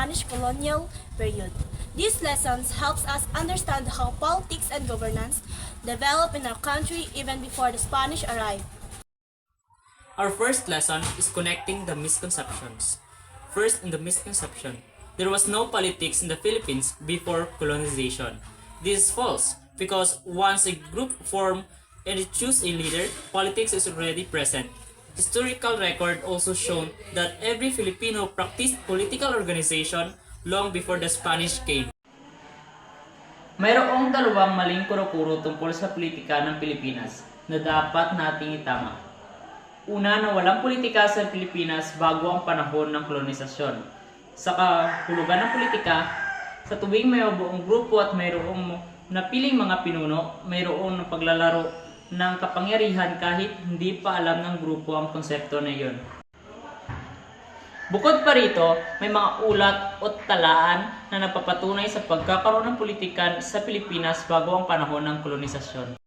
Spanish colonial period. These lessons helps us understand how politics and governance developed in our country even before the Spanish arrived. Our first lesson is connecting the misconceptions. First, in the misconception, there was no politics in the Philippines before colonization. This is false because once a group form and it choose a leader, politics is already present. Historical record also shown that every Filipino practiced political organization long before the Spanish came. Mayroong dalawang maling kuro-kuro tungkol sa politika ng Pilipinas na dapat nating itama. Una, na walang politika sa Pilipinas bago ang panahon ng kolonisasyon. Sa kahulugan ng politika, sa tuwing may buong grupo at mayroong napiling mga pinuno, mayroong paglalaro ng kapangyarihan kahit hindi pa alam ng grupo ang konsepto na iyon. Bukod pa rito, may mga ulat o talaan na napapatunay sa pagkakaroon ng politikan sa Pilipinas bago ang panahon ng kolonisasyon.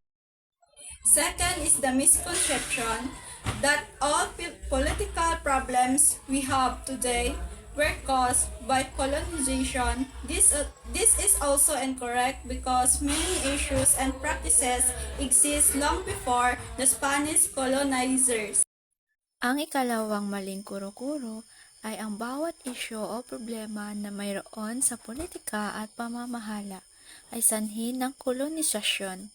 Second is the misconception that all political problems we have today were caused by colonization. This is also incorrect because many issues and practices exist long before the Spanish colonizers. Ang ikalawang maling kuro-kuro ay ang bawat isyu o problema na mayroon sa politika at pamamahala ay sanhi ng kolonisasyon.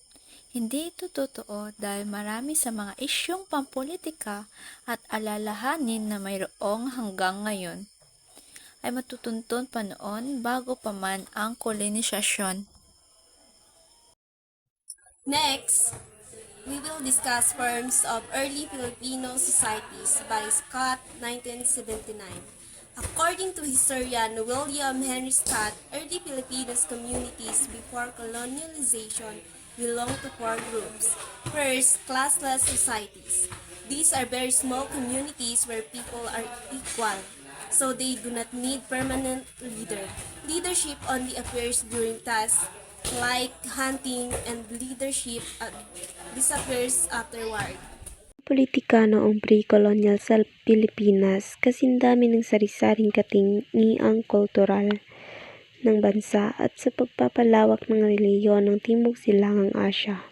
Hindi ito totoo dahil marami sa mga isyong pampolitika at alalahanin na mayroong hanggang ngayon ay matutuntun pa noon bago pa man ang kolonisasyon. Next, we will discuss forms of early Filipino societies by Scott, 1979. According to historian William Henry Scott, early Filipinos communities before colonialization belong to four groups. First, classless societies. These are very small communities where people are equal, so they do not need permanent leader. Leadership only appears during tasks like hunting, and leadership disappears afterward. Politika noong pre-colonial sa Pilipinas kasing dami ng sari-saring katingiang kultural ng bansa at sa pagpapalawak ng relihiyon ng Timog Silangang Asya.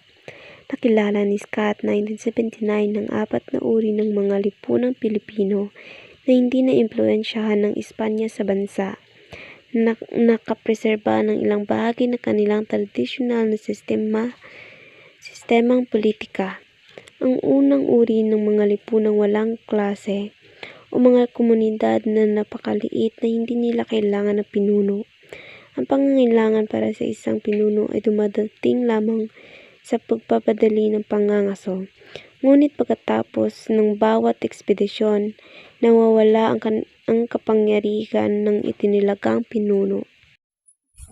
Nakilala ni Scott 1979 ng 4 na uri ng mga lipunang Pilipino na hindi na-impluwensyahan ng Espanya sa bansa, na nakapreserba ng ilang bahagi ng kanilang tradisyonal na sistemang politika. Ang unang uri ng mga lipunang walang klase o mga komunidad na napakaliit na hindi nila kailangan ng pinuno. Ang pangangailangan para sa isang pinuno ay dumadating lamang sa pagpapadali ng pangangaso. Ngunit pagkatapos ng bawat ekspedisyon, nawawala ang kapangyarihan ng itinilagang pinuno.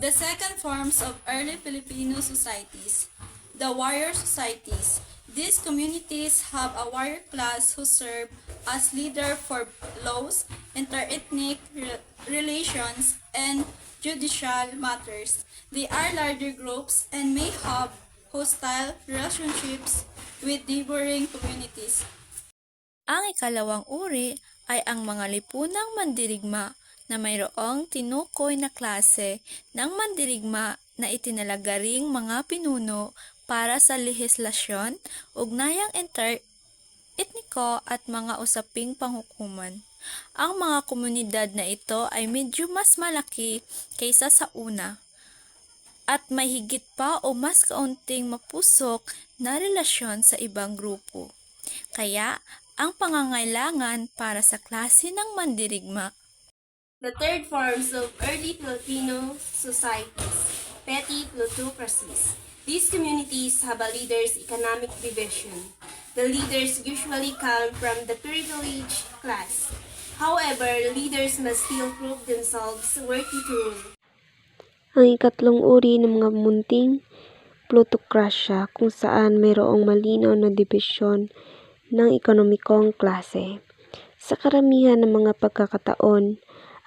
The second forms of early Filipino societies, the warrior societies. These communities have a warrior class who serve as leader for laws, inter-ethnic relations, and judicial matters. They are larger groups and may have hostile relationships with neighboring communities. Ang ikalawang uri ay ang mga lipunang mandirigma na mayroong tinukoy na klase ng mandirigma na itinalagaring mga pinuno para sa lehislasyon, ugnayang inter-etniko at mga usaping panghukuman. Ang mga komunidad na ito ay medyo mas malaki kaysa sa una at may higit pa o mas kaunting mapusok na relasyon sa ibang grupo. Kaya, ang pangangailangan para sa klase ng mandirigma. The third forms of early Filipino societies, petty plutocracies. These communities have a leader's economic division. The leaders usually come from the privileged class. However, leaders must still prove themselves worthy to rule. Ang ikatlong uri ng mga munting plutokrasya kung saan mayroong malinaw na dibisyon ng ekonomikong klase. Sa karamihan ng mga pagkakataon,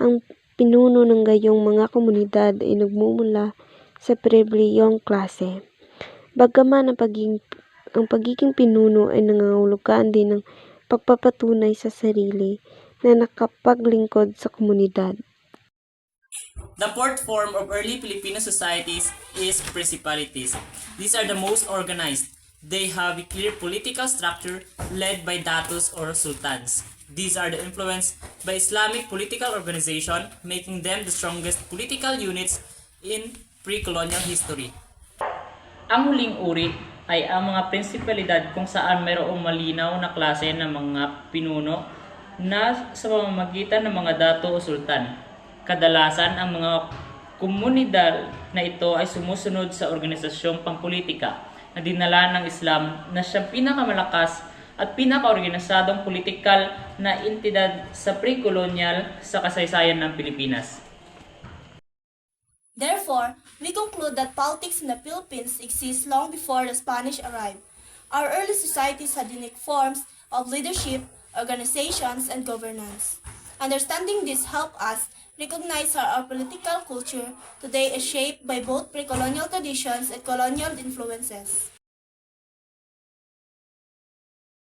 ang pinuno ng gayong mga komunidad ay nagmumula sa pribilehiyong klase. Bagaman ang pagiging pinuno ay nangangahulugan din ng pagpapatunay sa sarili na nakapaglingkod sa komunidad. The fourth form of early Filipino societies is principalities. These are the most organized. They have a clear political structure led by datus or sultans. These are influenced by Islamic political organization, making them the strongest political units in pre-colonial history. Ang huling uri ay ang mga prinsipalidad kung saan mayroong malinaw na klase ng mga pinuno na sa pamamagitan ng mga dato o sultan. Kadalasan ang mga komunidad na ito ay sumusunod sa organisasyong pangpolitika na dinala ng Islam na siyang pinakamalakas at pinakaorganisadong politikal na entidad sa pre-colonial sa kasaysayan ng Pilipinas. Therefore, we conclude that politics in the Philippines exists long before the Spanish arrived. Our early societies had unique forms of leadership, organizations, and governance. Understanding this helps us recognize how our political culture today is shaped by both pre-colonial traditions and colonial influences.